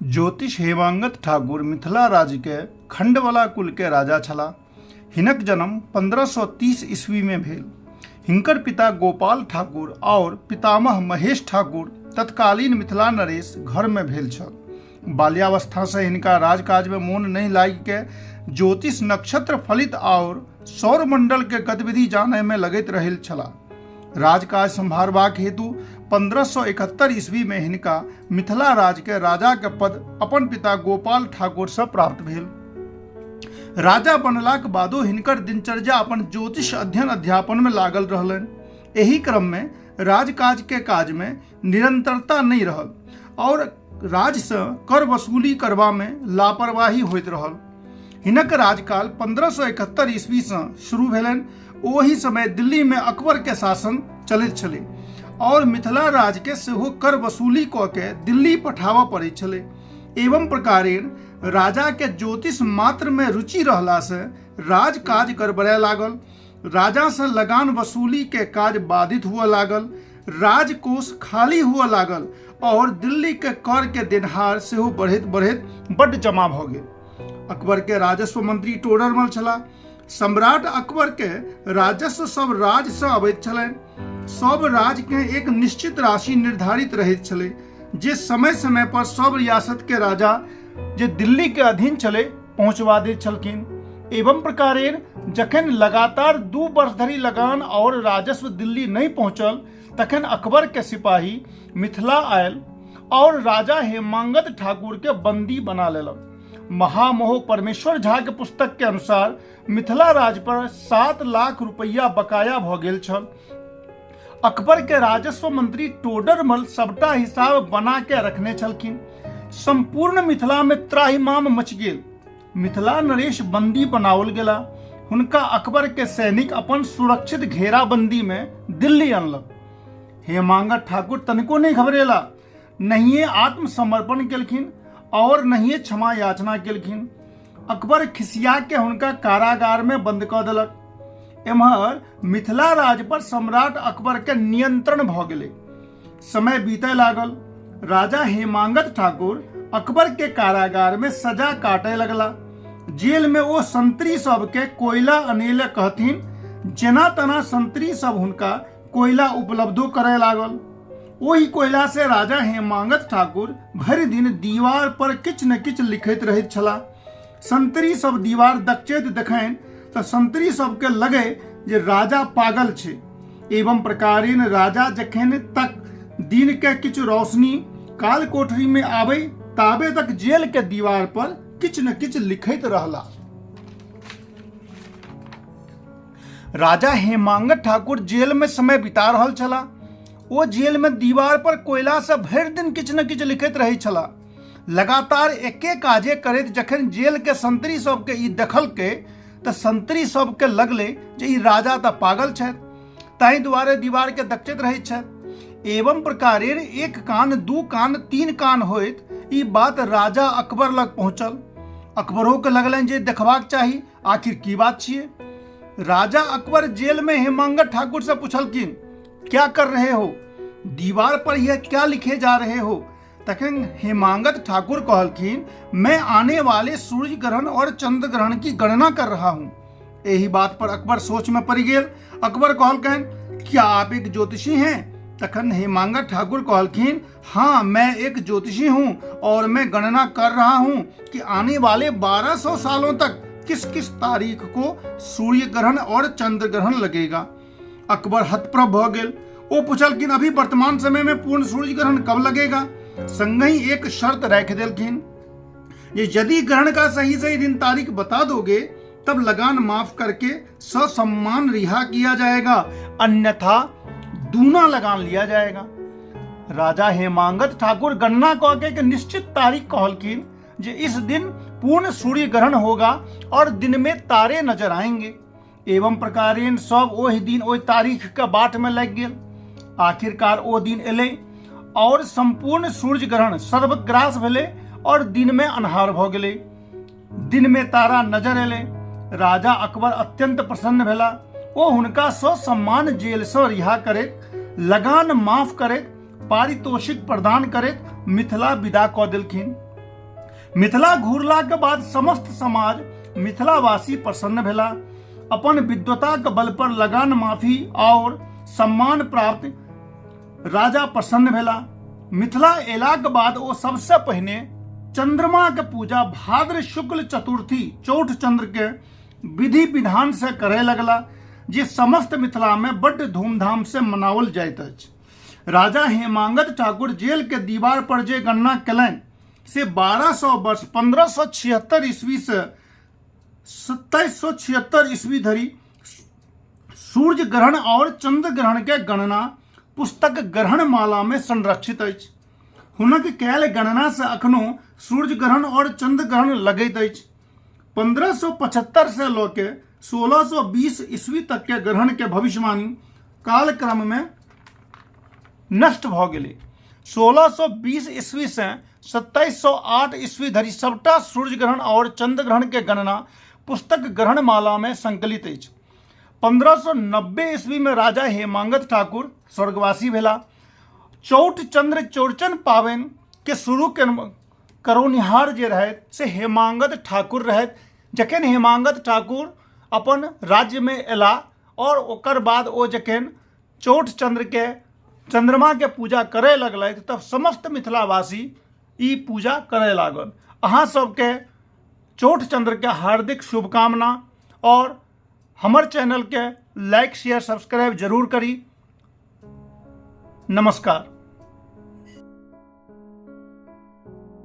ज्योतिष हेमांगत ठाकुर मिथिला राज्य के खंडवला कुल के राजा छला। हिनक जन्म 1530 ईस्वी में भेल। हिनकर पिता गोपाल ठाकुर और पितामह महेश ठाकुर तत्कालीन मिथिला नरेश घर में भेल छल। बाल्यावस्था से हिनका राजकाज में मोन नहीं लागि के ज्योतिष नक्षत्र फलित और सौर मंडल के गतिविधि जाने में लगैत रहल छला। राजकाज संभारबाक हेतु 1571 ईस्वी में हिनका मिथिला राज के राजा के पद अपन पिता गोपाल ठाकुर से प्राप्त भेल। राजा बनलाक बादो हिनकर दिनचर्या अपन ज्योतिष अध्ययन अध्यापन में लागल रहलनि। एही क्रम में राजकाज के काज में निरंतरता नहीं रहल और राज से कर वसूली करबा में लापरवाही होइत रहल। हिनक राजकाल 1571 ईस्वी से शुरू भेलनि। ओही समय दिल्ली में अकबर के शासन चलैत छलै और मिथिला राज के सेहो कर वसूली क के दिल्ली पठाबऽ पड़ैत छलै। एवं प्रकारेण राजा के ज्योतिष मात्र में रुचि रहला से राज काज गड़बड़ाए लागल। राजा से लगान वसूली के काज बाधित हुआ लागल, राजकोष खाली हुआ लागल और दिल्ली के कर के देनहार सेहो बढ़ैत बढ़ैत बड्ड जमा भ गेल। अकबर के राजस्व मंत्री टोडरमल छला। सम्राट अकबर के राजस्व सब राज से अबैत छलनि। सब राज के एक निश्चित राशि निर्धारित रहैत छलै जे समय समय पर सब रियासत के राजा जे दिल्ली के अधीन छलै पहुंचवा दैत छलखिन। एवं प्रकारेण जखन लगातार 2 वर्ष धरि लगान और राजस्व दिल्ली नहीं पहुंचल तखन अकबर के सिपाही मिथिला आयल और राजा हेमांगत ठाकुर के बंदी बना लेलक। महामोह परमेश्वर झा के पुस्तक के अनुसार मिथिला राज पर 7 लाख रुपया बकाया भ गेल छल। अकबर के राजस्व मंत्री टोडरमल सबटा हिसाब बना के रखने छलखिन। संपूर्ण मिथिला में त्राहिमाम मच गेल। मिथिला नरेश बंदी बनाओल गेला। हुनका अकबर के सैनिक अपन सुरक्षित घेराबंदी में दिल्ली अनलक। हेमांगत ठाकुर तनिको नहीं घबरेला, नहिए आत्मसमर्पण केलखिन और नहिए क्षमा याचना केलखिन। अकबर खिसिया के हुनका कारागार में बंद क देलक। एम्हर मिथिला राज पर सम्राट अकबर के नियंत्रण भ गेलै। समय बीतै लागल। राजा हेमांगत ठाकुर अकबर के कारागार में सजा काटे लगला। जेल में वो संतरी सब के कोयला अनेले कहथिन, जेना तना संतरी सब हुनका कोयला उपलब्धो करे लागल। वही कोयला से राजा हेमांगत ठाकुर भरि दिन दीवार पर किछ न किछ लिखैत रहैत छला। संतरी सब दीवार दक्षेत देखैन तो संतरी सब के लगे जे राजा पागल छे। एवं प्रकारेण राजा जखन तक दिन के किछ रोशनी काल कोठरी में आवे ताबे तक जेल के दीवार पर किछ न किछ लिखैत रहला। राजा हेमांगत ठाकुर जेल में समय बिता रहल छला। वो जेल में दीवार पर कोयला से भरि दिन किछ न किछ लिखैत रहै छला। लगातार एके काजे करैत जखन जेल के संतरी सब के ई देखल के त संतरी सब के लगले जे ई राजा त पागल छथि, ताहि दुआरे दीवार के दक्षित रहैत छथि। एवं प्रकारेण 1 कान 2 कान 3 कान होइत ई बात राजा अकबर लग पहुंचल। अकबरो के लगलनि जे देखबाक चाही आखिर की बात छिए। राजा अकबर जेल में हेमांगत ठाकुर से पूछलखिन, क्या कर रहे हो? दीवार पर यह क्या लिखे जा रहे हो? तखन हेमांगत ठाकुर कहलखिन, मैं आने वाले सूर्य ग्रहण और चंद्र ग्रहण की गणना कर रहा हूँ। यही बात पर अकबर सोच में पड़ गेल। अकबर कहलखिन, क्या आप एक ज्योतिषी हैं? तखन हेमांगत ठाकुर कहलखिन, हाँ मैं एक ज्योतिषी हूँ और मैं गणना कर रहा हूँ कि आने वाले 1200 सालों तक किस किस तारीख को सूर्य ग्रहण और चंद्र ग्रहण लगेगा। अकबर हतप्रभ भ गेल। वो पूछलखिन, अभी वर्तमान समय में पूर्ण सूर्य ग्रहण कब लगेगा? संगहि एक शर्त रख देलखिन, ये यदि ग्रहण का सही सही दिन तारीख बता दोगे तब लगान माफ करके ससम्मान रिहा किया जाएगा, अन्यथा दूना लगान लिया जाएगा। राजा हेमांगत ठाकुर गणना क के एक निश्चित तारीख कहलखिन जे इस दिन पूर्ण सूर्य ग्रहण होगा और दिन में तारे नजर आएंगे। एवं प्रकारेण सब ओहि दिन ओहि तारीख के बाट में लग गेल। आखिरकार ओ दिन एले और संपूर्ण सूर्य ग्रहण सर्वग्रास भेले और दिन में अन्हार भ गेले। दिन में तारा नजर एले। राजा अकबर अत्यंत प्रसन्न भेला। ओ हुनका ससम्मान जेल से रिहा करैत, लगान माफ करैत, पारितोषिक प्रदान करैत मिथिला विदा क देलखिन। मिथिला घुरला के बाद समस्त समाज मिथिलावासी प्रसन्न भेला। अपन विद्वता के बल पर लगान माफी और सम्मान प्राप्त राजा प्रसन्न भेला। मिथिला एला के बाद वो सबसे पहले चंद्रमा के पूजा भाद्र शुक्ल चतुर्थी चौठ चंद्र के विधि विधान से करे लगला, जे समस्त मिथिला में बड़ धूमधाम से मनावल जाइत अछि। राजा हेमांगत ठाकुर जेल के दीवार पर जे गणना कलन से 1200 वर्ष 1576 ईस्वी से 2776 ईस्वी धरि सूर्य ग्रहण और चंद्र ग्रहण के गणना पुस्तक ग्रहण माला में संरक्षित अछि। हुनक कैल गणना से अखनो सूर्य ग्रहण और चंद्र ग्रहण लगैत अछि। 1575 से लेके 1620 ईस्वी तक के ग्रहण के भविष्यवाणी कालक्रम में नष्ट भ गेलै। 1620 ईस्वी से 2708 ईस्वी धरि सबटा सूर्य ग्रहण और चंद्र ग्रहण के गणना पुस्तक ग्रहण माला में संकलित अछि। 1590 ईस्वी में राजा हेमांगत ठाकुर स्वर्गवासी भेला। चौठ चंद्र चौड़चन पावनि के शुरू करौनिहार जे रहथि से हेमांगत ठाकुर रहथि। जखन हेमांगत ठाकुर अपन राज्य में एला और ओकर बाद ओ जखन चौठ चंद्र के चंद्रमा के पूजा करे लगलथि तब समस्त मिथिलावासी ई पूजा करे लागल। अहाँ सबके चौठ चंद्र के हार्दिक शुभकामना और हमर चैनल के लाइक शेयर सब्सक्राइब जरूर करी। नमस्कार।